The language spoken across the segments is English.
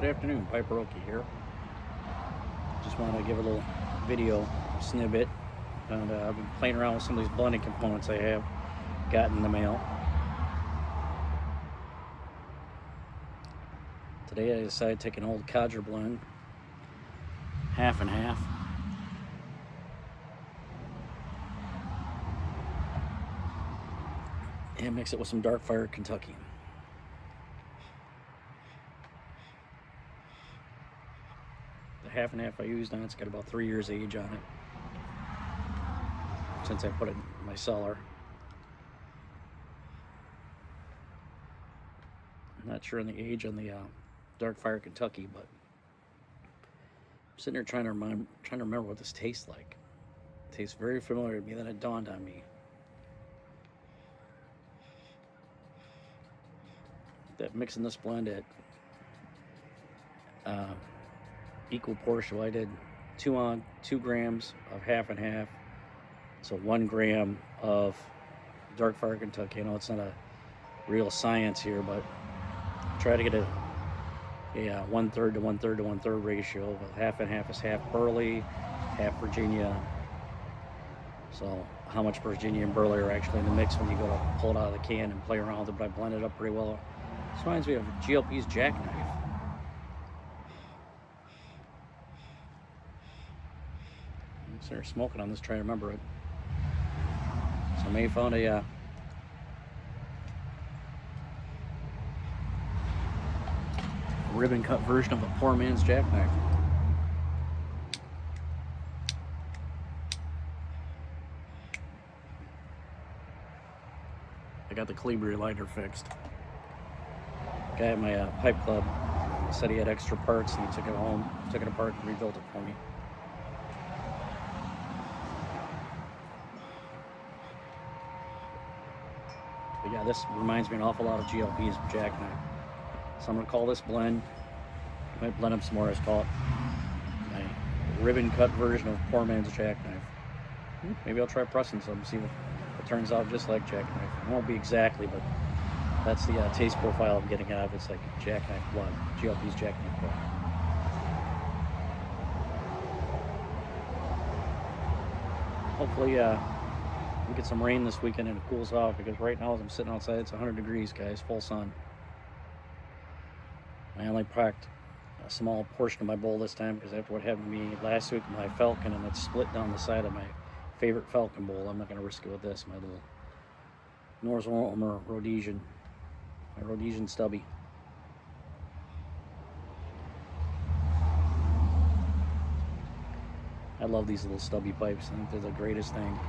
Good afternoon, Piper Okie here. Just wanted to give a little video snippet. And I've been playing around with some of these blending components I have gotten in the mail. Today I decided to take an old codger blend, half and half. And mix it with some Dark Fire Kentucky. The half and half I used on it's got about 3 years age on it since I put it in my cellar. I'm not sure on the age on the Dark Fire Kentucky, but I'm sitting there trying to remember what this tastes like. It tastes very familiar to me. Then it dawned on me that mixing this blend at equal portion. Well, I did 2 grams of half and half, so 1 gram of Dark Fire Kentucky. I know it's not a real science here, but try to get a 1/3 to 1/3 to 1/3 ratio. But half and half is half burley, half Virginia. So how much Virginia and burley are actually in the mix when you go to pull it out of the can and play around with it, but I blend it up pretty well. This reminds me of GLP's Jackknife. I'm sitting there smoking on this, trying to remember it. So I may have found a ribbon cut version of a poor man's jackknife. I got the Calibri lighter fixed. Guy at my pipe club said he had extra parts and he took it home, took it apart and rebuilt it for me. But yeah, this reminds me an awful lot of GLP's jackknife. So I'm going to call this blend, I might blend up some more, I call it my ribbon cut version of poor man's jackknife. Maybe I'll try pressing some, see if it turns out just like jackknife. It won't be exactly, but that's the taste profile I'm getting out of it. It's like jackknife blood, GLP's jackknife blood. Hopefully we get some rain this weekend and it cools off, because right now as I'm sitting outside it's 100 degrees, guys, full sun. I only packed a small portion of my bowl this time because after what happened to me last week with my Falcon and it split down the side of my favorite Falcon bowl, I'm not going to risk it with this, my little Northwomer Rhodesian. My Rhodesian stubby. I love these little stubby pipes. I think they're the greatest thing.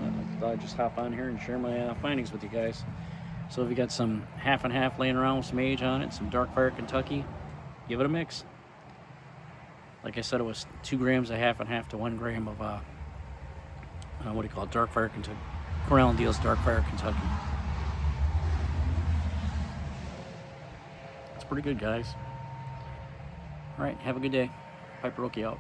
I thought I'd just hop on here and share my findings with you guys. So if you got some half and half laying around with some age on it, some Dark Fire Kentucky, give it a mix. Like I said, it was 2 grams of half and half to 1 gram of what do you call it? Dark Fire Kentucky. Cornell & Deal's Dark Fire Kentucky. It's pretty good, guys. All right, have a good day. Piper Okie out.